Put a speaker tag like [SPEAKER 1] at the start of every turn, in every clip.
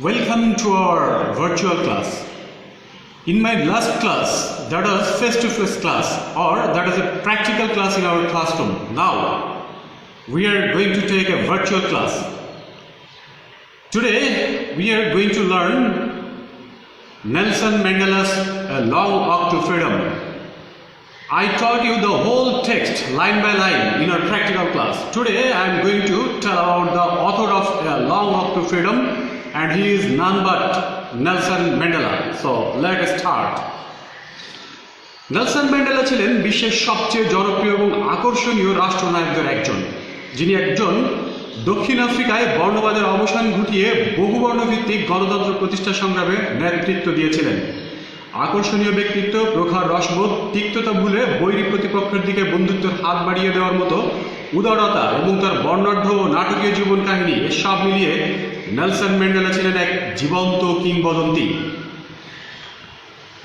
[SPEAKER 1] Welcome to our virtual class. In my last class, that was face-to-face class, or that was a practical class in our classroom. Now, we are going to take a virtual class. Today, we are going to learn Nelson Mandela's Long Walk to Freedom. I taught you the whole text line by line in our practical class. Today, I am going to tell about the author of Long Walk to Freedom, and he is none but Nelson Mandela. So let us start. Nelson Mandela ছিলেন বিশ্বের সবচেয়ে জনপ্রিয় এবং আকর্ষণীয় রাষ্ট্রনায়কদের একজন, যিনি একজন দক্ষিণ আফ্রিকায় বর্ণবাদের অবসান ঘটিয়ে বহুবর্ণভিত্তিক গণতন্ত্র প্রতিষ্ঠা সংগ্রামে নেতৃত্ব দিয়েছিলেন। আকর্ষণীয় ব্যক্তিত্ব, প্রখর রসবোধ, তিক্ততা ভুলে বৈরী প্রতিপক্ষের দিকে বন্ধুত্বের হাত বাড়িয়ে দেওয়ার মতো উদারতা এবং তার বর্ণাঢ্য ও নাটকীয় জীবন কাহিনী, এসব মিলিয়ে নেলসন ম্যান্ডেলা ছিলেন এক জীবন্ত কিংবদন্তি।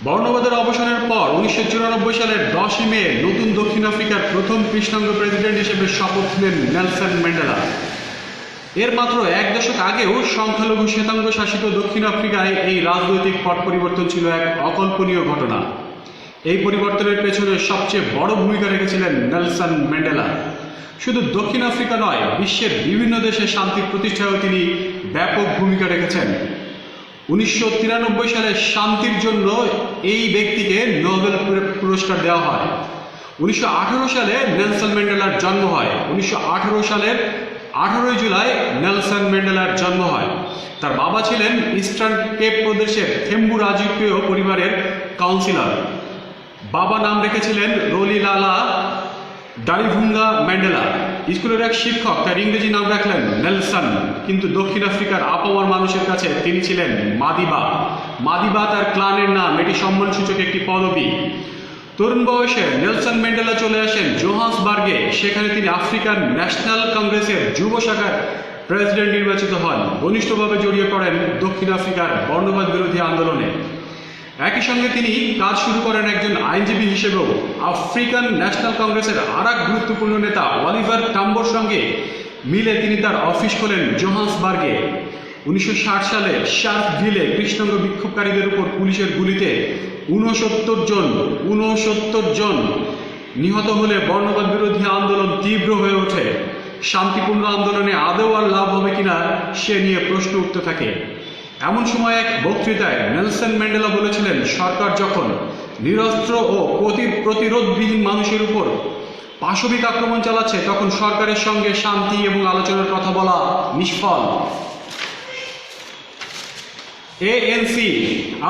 [SPEAKER 1] বর্ণবাদের অবসানের পর 1994 সালের 10 মে নতুন দক্ষিণ আফ্রিকার প্রথম কৃষ্ণাঙ্গ প্রেসিডেন্ট হিসেবে শপথ নেন নেলসন ম্যান্ডেলা। এর মাত্র এক দশক আগেও সংখ্যালঘু শ্বেতাঙ্গ শাসিত দক্ষিণ আফ্রিকায় এই রাজনৈতিক পট পরিবর্তন ছিল এক অকল্পনীয় ঘটনা। এই পরিবর্তনের পেছনে সবচেয়ে বড় ভূমিকা রেখেছিলেন নেলসন ম্যান্ডেলা। শুধু দক্ষিণ আফ্রিকা নয়, বিশ্বের বিভিন্ন দেশে শান্তি প্রতিষ্ঠায়ও তিনি ব্যাপক ভূমিকা রেখেছেন। 1993 সালে শান্তির জন্য এই ব্যক্তিকে নোবেল পুরস্কার দেওয়া হয়। 1918 সালে নেলসন ম্যান্ডেলার জন্ম হয়। 1918 সালের 18 জুলাই নেলসন ম্যান্ডেলার জন্ম হয়। তার বাবা ছিলেন ইস্টার্ন কেপ প্রদেশের থেম্বু রাজকীয় পরিবারের কাউন্সিলর। বাবা নাম রেখেছিলেন রলিলালা ডালিভুঙ্গা ম্যান্ডেলা। স্কুলের এক শিক্ষক তার ইংরেজি নাম রাখলেন নেলসন, কিন্তু দক্ষিণ আফ্রিকার আপামর মানুষের কাছে তিনি ছিলেন মাদিবা। মাদিবা তার ক্লানের নাম, এটি সম্মানসূচক একটি পদবি। তরুণ বয়সে নেলসন ম্যান্ডেলা চলে আসেন জোহান্সবার্গে। সেখানে তিনি আফ্রিকান ন্যাশনাল কংগ্রেসের যুব শাখার প্রেসিডেন্ট নির্বাচিত হন। ঘনিষ্ঠভাবে জড়িয়ে পড়েন দক্ষিণ আফ্রিকার বর্ণবাদ বিরোধী আন্দোলনে। একই সঙ্গে তিনি কাজ শুরু করেন একজন আইনজীবী হিসেবেও। আফ্রিকান ন্যাশনাল কংগ্রেসের আর এক গুরুত্বপূর্ণ নেতা অলিভার টাম্বোর সঙ্গে মিলে তিনি তার অফিস খোলেন জোহান্সবার্গে। 1960 সালে শার্পভিলে কৃষ্ণাঙ্গ বিক্ষোভকারীদের উপর পুলিশের গুলিতে 69 জন নিহত হলে বর্ণবাদ বিরোধী আন্দোলন তীব্র হয়ে ওঠে। শান্তিপূর্ণ আন্দোলনে আদৌ আর লাভ হবে কিনা সে নিয়ে প্রশ্ন উঠতে থাকে। এমন সময় এক বক্তৃতায় নেলসন ম্যান্ডেলা বলেছিলেন, সরকার যখন নিরস্ত্র ও প্রতিরোধবিহীন মানুষের উপর পাশবিক আক্রমণ চালাচ্ছে, তখন সরকারের সঙ্গে শান্তি এবং আলোচনার কথা বলা নিষ্ফল। ANC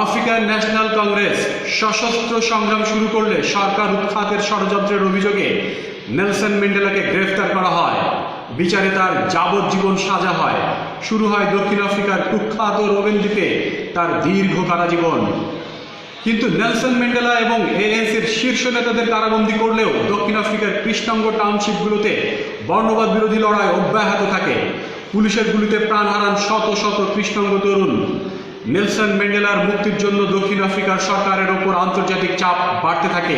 [SPEAKER 1] আফ্রিকান ন্যাশনাল কংগ্রেস সশস্ত্র সংগ্রাম শুরু করলে সরকার উৎখাতের ষড়যন্ত্রের অভিযোগে নেলসন ম্যান্ডেলাকে গ্রেফতার করা হয়। বিচারে তার যাবজ্জীবন সাজা হয়। শুরু হয় দক্ষিণ আফ্রিকার কুখ্যাত রোবেন দ্বীপে তার দীর্ঘ কারাজীবন। কিন্তু নেলসন ম্যান্ডেলা এবং ANCর শীর্ষ নেতাদের কারাবন্দী করলেও দক্ষিণ আফ্রিকার কৃষ্ণাঙ্গ টাউনশিপগুলোতে বর্ণবাদ বিরোধী লড়াই অব্যাহত থাকে। পুলিশের গুলিতে প্রাণ হারান শত শত কৃষ্ণাঙ্গ তরুণ। নেলসন ম্যান্ডেলার মুক্তির জন্য দক্ষিণ আফ্রিকার সরকারের ওপর আন্তর্জাতিক চাপ বাড়তে থাকে।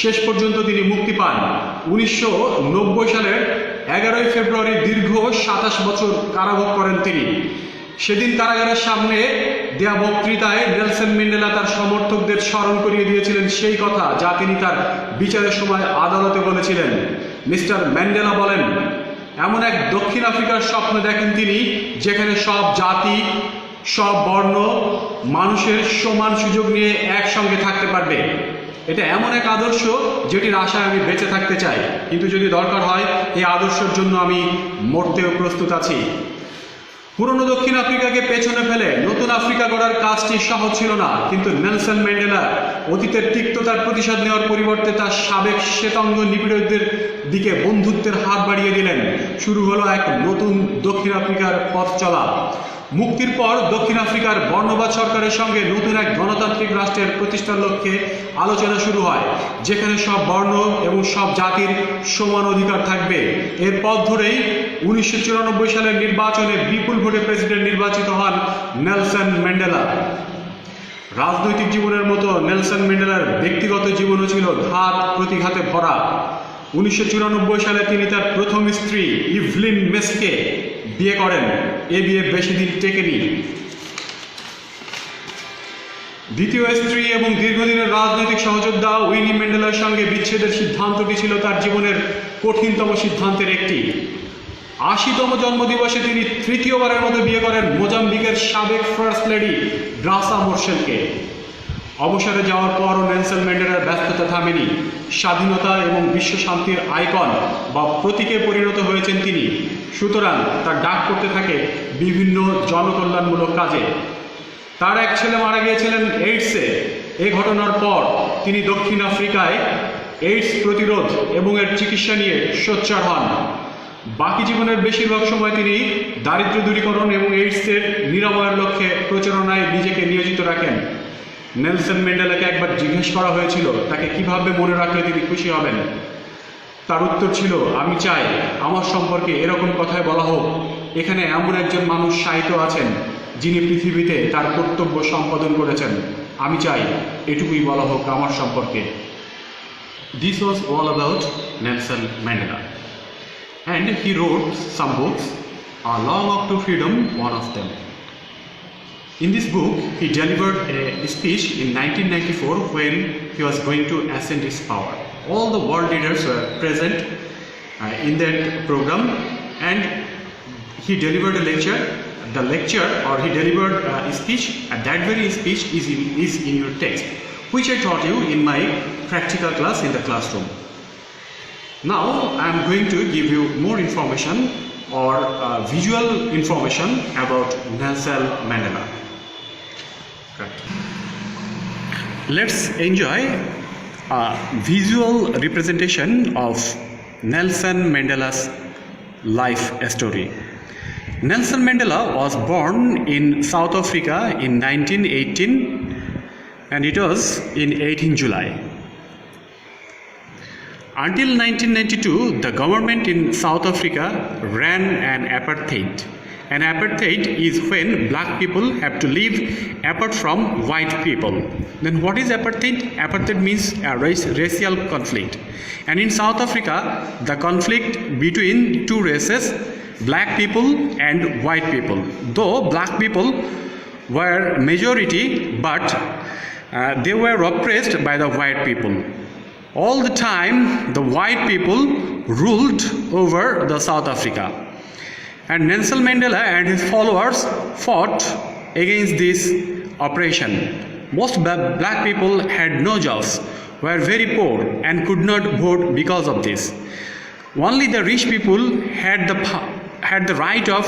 [SPEAKER 1] শেষ পর্যন্ত তিনি মুক্তি পান। 1990 সালের 11 ফেব্রুয়ারি দীর্ঘ 27 বছর কারাভোগ করেন তিনি। সেদিন কারাগারের সামনে দেয়া বক্তৃতায় নেলসন ম্যান্ডেলা তার সমর্থকদের স্মরণ করিয়ে দিয়েছিলেন সেই কথা যা তিনি তার বিচারের সময় আদালতে বলেছিলেন। মিস্টার ম্যান্ডেলা বলেন, এমন এক দক্ষিণ আফ্রিকার স্বপ্ন দেখেন তিনি, যেখানে সব জাতি, সব বর্ণ মানুষের সমান সুযোগ নিয়ে একসঙ্গে থাকতে পারবে। এটা এমন এক আদর্শ যেটির আশায় আমি বেঁচে থাকতে চাই, কিন্তু যদি দরকার হয় এই আদর্শের জন্য আমি মরতেও প্রস্তুত আছি। পুরনো দক্ষিণ আফ্রিকাকে পেছনে ফেলে নতুন আফ্রিকা গড়ার কাজটি সহজ ছিল না, কিন্তু নেলসন ম্যান্ডেলা অতীতের তিক্ততার প্রতিশোধ নেওয়ার পরিবর্তে তার সাবেক শ্বেতাঙ্গ নিপীড়কদের দিকে বন্ধুত্বের হাত বাড়িয়ে দিলেন। শুরু হলো এক নতুন দক্ষিণ আফ্রিকার পথ চলা। মুক্তির পর দক্ষিণ আফ্রিকার বর্ণবাদ সরকারের সঙ্গে নতুন এক গণতান্ত্রিক রাষ্ট্রের প্রতিষ্ঠার লক্ষ্যে আলোচনা শুরু হয়, যেখানে সব বর্ণ এবং সব জাতির সমান অধিকার থাকবে। এর পথ ধরেই 1994 সালের নির্বাচনে বিপুল ভোটে প্রেসিডেন্ট নির্বাচিত হন নেলসন ম্যান্ডেলা। রাজনৈতিক জীবনের মতো নেলসন ম্যান্ডেলার ব্যক্তিগত জীবনও ছিল ঘাত প্রতিঘাতে ভরা। 1994 সালে তিনি তার প্রথম স্ত্রী ইভলিন মেসকে বিয়ে করেন। এ বিয়ে বেশি দিন টেকেনি। দ্বিতীয় স্ত্রী এবং দীর্ঘদিনের রাজনৈতিক সহযোদ্ধা উইনি ম্যান্ডেলার সঙ্গে বিচ্ছেদের সিদ্ধান্তটি ছিল তার জীবনের কঠিনতম সিদ্ধান্তের একটি। ৮০তম জন্মদিবসে তিনি তৃতীয়বারের মতো বিয়ে করেন মোজাম্বিকের সাবেক ফার্স্ট লেডি গ্রাসা মোরসেলকে। অবসরে যাওয়ার পরও নেলসন ম্যান্ডেলার ব্যস্ততা থামেনি। স্বাধীনতা এবং বিশ্ব শান্তির আইকন বা প্রতীকে পরিণত হয়েছেন তিনি। সুতরাং তার ডাক করতে থাকে বিভিন্ন জনকল্যাণমূলক কাজে। তার এক ছেলে মারা গিয়েছিলেন এইডসে। এই ঘটনার পর তিনি দক্ষিণ আফ্রিকায় এইডস প্রতিরোধ এবং এর চিকিৎসা নিয়ে সোচ্চার হন। বাকি জীবনের বেশিরভাগ সময় তিনি দারিদ্র্য দূরীকরণ এবং এইডসের নিরাময়ের লক্ষ্যে প্রচারণায় নিজেকে নিয়োজিত রাখেন। নেলসন ম্যান্ডেলাকে একবার জিজ্ঞেস করা হয়েছিল তাকে কিভাবে মনে রাখলে তিনি খুশি হবেন। তার উত্তর ছিল, আমি চাই আমার সম্পর্কে এরকম কথাই বলা হোক, এখানে এমন একজন মানুষ শায়িত আছেন যিনি পৃথিবীতে তার কর্তব্য সম্পাদন করেছেন। আমি চাই এটুকুই বলা হোক আমার সম্পর্কে। This was all about Nelson Mandela. And he wrote some books. A Long Walk to Freedom, one of them. In this book, he delivered a speech in 1994 when he was going to ascend his power. All the world leaders were present in that program, and he delivered a lecture. The lecture, or he delivered a speech, and that very speech is in your text, which I taught you in my practical class in the classroom. Now I am going to give you more information or visual information about Nelson Mandela. Let's enjoy a visual representation of Nelson Mandela's life story. Nelson Mandela was born in South Africa in 1918, and it was in 18 July. Until 1992, the government in South Africa ran an apartheid. An apartheid is when black people have to live apart from white people. Then what is apartheid? Apartheid means a racial conflict. And in South Africa, the conflict between two races, black people and white people. Though black people were majority, but they were oppressed by the white people. All the time, the white people ruled over the South Africa. And Nelson Mandela and his followers fought against this oppression. Most black people had no jobs, were very poor, and could not vote because of this. Only the rich people had the right of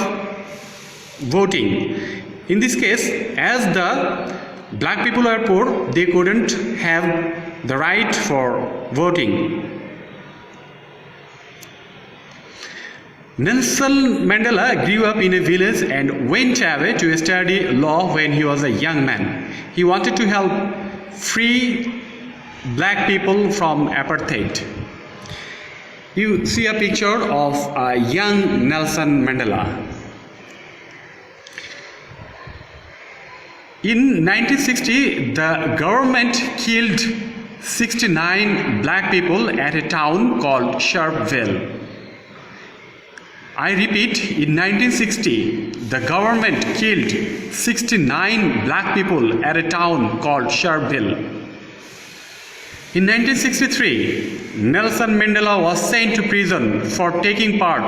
[SPEAKER 1] voting. In this case, as the black people are poor, they couldn't have the right for voting. Nelson Mandela grew up in a village and went away to study law when he was a young man. He wanted to help free black people from apartheid. You see a picture of a young Nelson Mandela. In 1960, the government killed 69 black people at a town called Sharpeville. I repeat, in 1960, the government killed 69 black people at a town called Sharpeville. In 1963, Nelson Mandela was sent to prison for taking part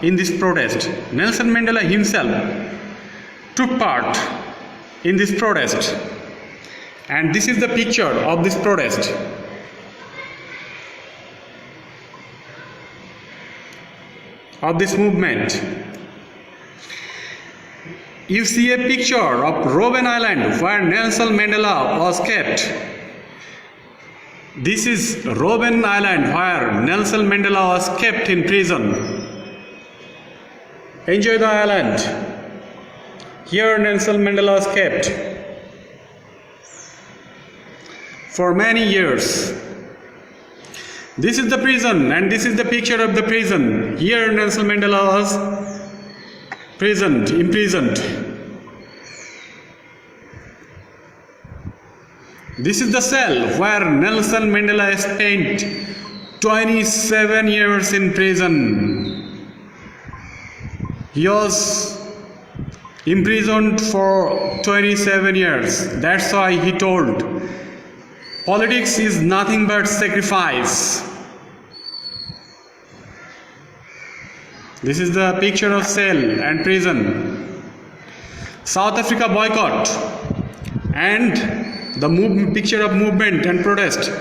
[SPEAKER 1] in this protest. Nelson Mandela himself took part in this protest, and this is the picture of this protest. Of this movement. You see a picture of Robben Island where Nelson Mandela was kept. This is Robben Island where Nelson Mandela was kept in prison. Enjoy the island. Here Nelson Mandela was kept for many years. This is the prison, and this is the picture of the prison. Here Nelson Mandela was imprisoned. This is the cell where Nelson Mandela spent 27 years in prison. He was imprisoned for 27 years. That's why he told, politics is nothing but sacrifice. This is the picture of cell and prison. South Africa boycott and the picture of movement and protest.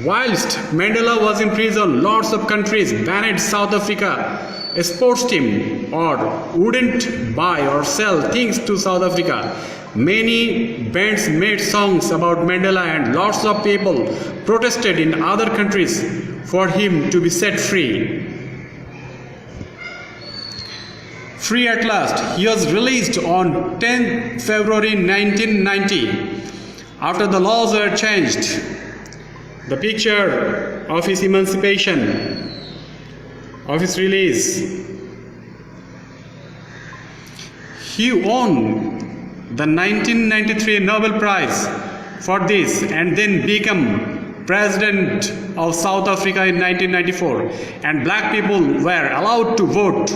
[SPEAKER 1] Whilst Mandela was in prison, lots of countries banned South Africa a sports team or wouldn't buy or sell things to South Africa. Many bands made songs about Mandela and lots of people protested in other countries for him to be set free. Free at last, he was released on 10 February 1990 after the laws were changed. The picture of his emancipation, of his release. He won the 1993 Nobel Prize for this and then became President of South Africa in 1994, and black people were allowed to vote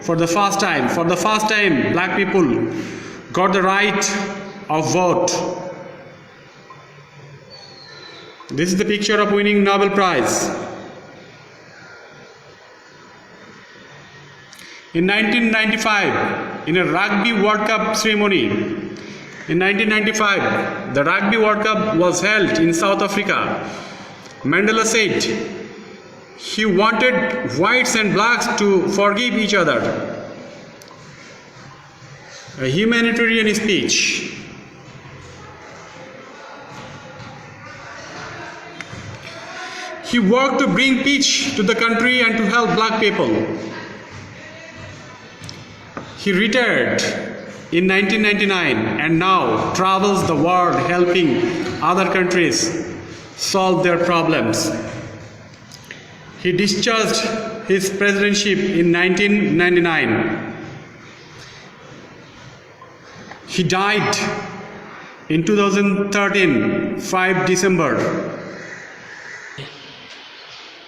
[SPEAKER 1] for the first time. For the first time, black people got the right of vote. This is the picture of winning Nobel Prize. In 1995, in a Rugby World Cup ceremony, in 1995, the Rugby World Cup was held in South Africa. Mandela said he wanted whites and blacks to forgive each other. A humanitarian speech. He worked to bring peace to the country and to help black people. He retired in 1999 and now travels the world helping other countries solve their problems. He discharged his presidency in 1999. He died in 2013, 5 December.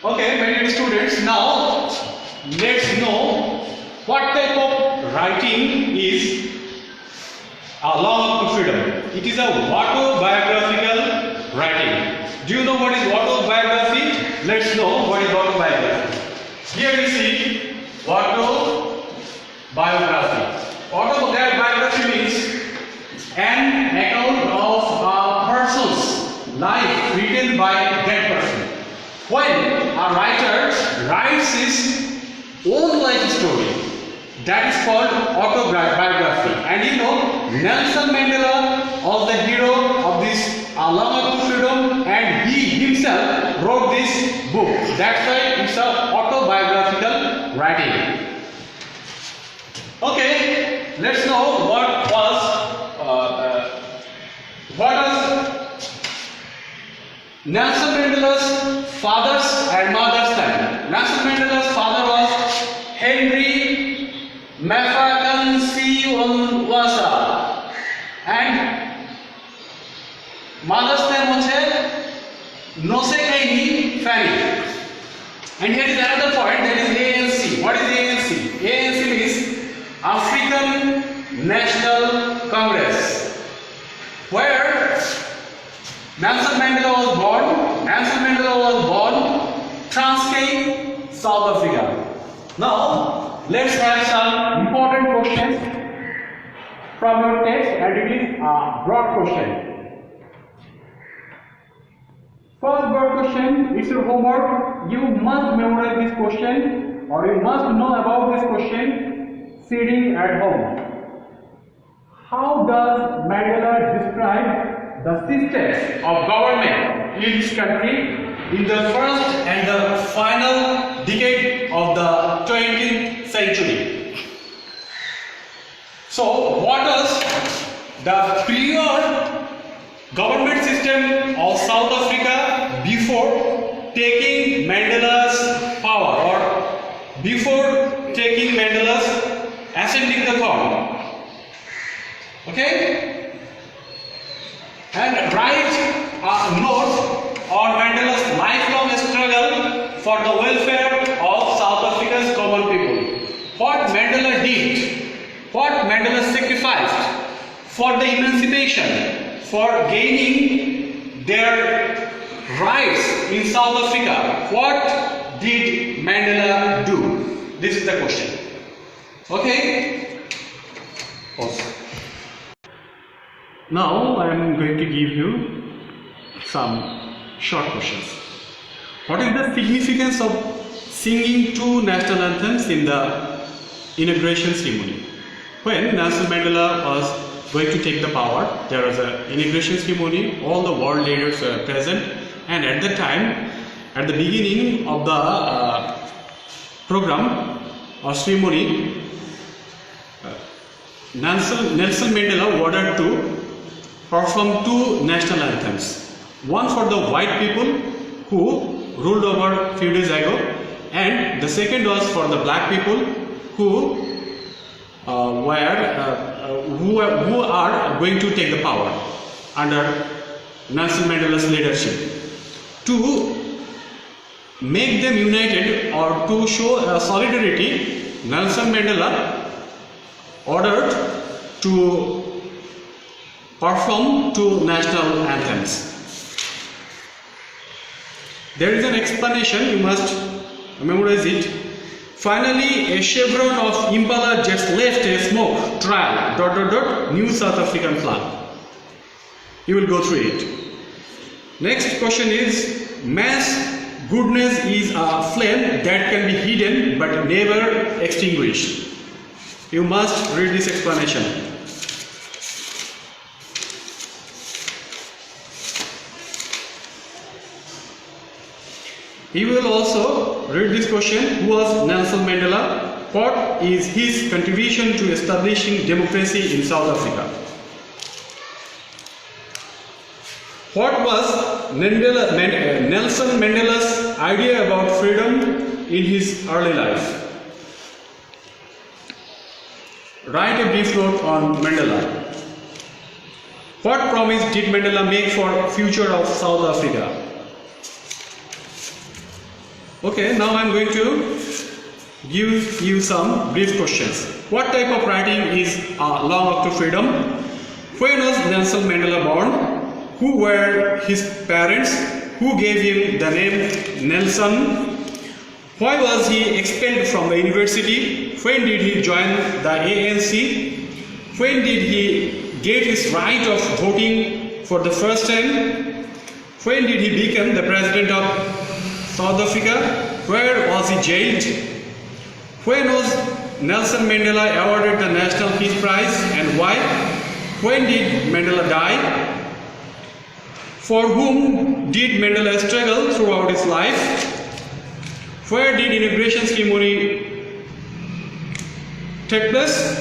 [SPEAKER 1] Okay, my dear students, now let's know what type of writing is Along to Freedom. It is a autobiographical writing. Do you know what is autobiography? Let's know what is autobiography. Here we see autobiography. Autobiography means an account of a person's life written by that person. When a writer writes his own life story, that is called autobiography. And you know, Nelson Mandela was the hero of this Along to Freedom, and he himself wrote this book. That's why it's an autobiographical writing. Okay, let's know what was Nelson Mandela's father's and mother's time. Nelson Mandela's father was Henry Mafekansiwasa and mother's name was Nosekeni Fanny. And here is another point, that is ANC. What is ANC? ANC means African National Congress, where Nelson Mandela was born. Nelson Mandela was born Transkei, South Africa. Now, let's have some important questions from your text, and it is a broad question. First broad question, it's your homework. You must memorize this question, or you must know about this question sitting at home. How does Mandela describe the systems of government in this country in the first and the final decade of the 20th century? So, what was the prior government system of South Africa before taking Mandela's power, or before taking Mandela's ascending the throne? Okay? And write a note on Mandela's lifelong struggle for the welfare of South Africa's common people. What Mandela did What Mandela sacrificed for the emancipation, for gaining their rights in South Africa? What did Mandela do? This is the question. Okay? Pause. Now I am going to give you some short questions. What is the significance of singing two national anthems in the inauguration ceremony? When Nelson Mandela was going to take the power, there was an inauguration ceremony, all the world leaders were present, and at the time, at the beginning of the program or ceremony, Nelson Mandela ordered to perform two national anthems. One for the white people who ruled over few days ago, and the second was for the black people who are going to take the power under Nelson Mandela's leadership. To make them united or to show solidarity, Nelson Mandela ordered to perform two national anthems. There is an explanation, you must memorize it. Finally, a chevron of Impala jets left a smoke trail, ... new South African flag. You will go through it. Next question is, man's goodness is a flame that can be hidden but never extinguished. You must read this explanation. He will also read this question: who was Nelson Mandela? What is his contribution to establishing democracy in South Africa? What was Nelson Mandela's idea about freedom in his early life? Write a brief note on Mandela. What promise did Mandela make for future of South Africa? Okay, now I am going to give you some brief questions. What type of writing is Long Walk to Freedom? When was Nelson Mandela born? Who were his parents? Who gave him the name Nelson? Why was he expelled from the university? When did he join the ANC? When did he get his right of voting for the first time? When did he become the president of South Africa? Where was he jailed? When was Nelson Mandela awarded the National Peace Prize and why? When did Mandela die? For whom did Mandela struggle throughout his life? Where did inauguration ceremony take place?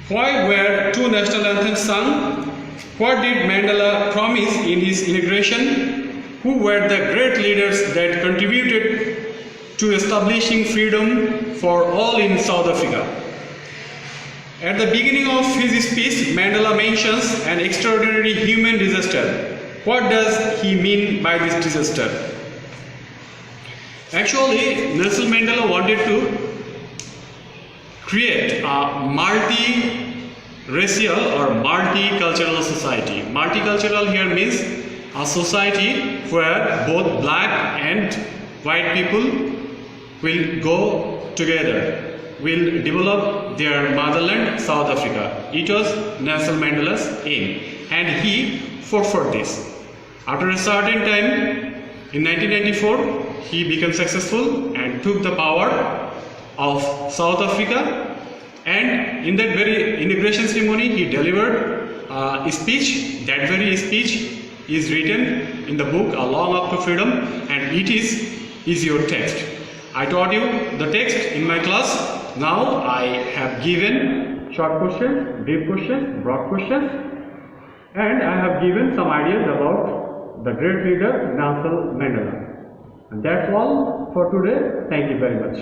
[SPEAKER 1] Why were two national anthems sung? What did Mandela promise in his inauguration? Who were the great leaders that contributed to establishing freedom for all in South Africa? At the beginning of his speech, Mandela mentions an extraordinary human disaster. What does he mean by this disaster? Actually, Nelson Mandela wanted to create a multi-racial or multicultural society. Multicultural here means a society where both black and white people will go together, will develop their motherland, South Africa. It was Nelson Mandela's aim, and he fought for this. After a certain time, in 1994, he became successful and took the power of South Africa, and in that very inauguration ceremony, he delivered a speech. That very speech is written in the book A Long Walk to Freedom, and it is your text. I taught you the text in my class. Now I have given short questions, brief questions, broad questions, and I have given some ideas about the great leader Nelson Mandela. And that's all for today. Thank you very much.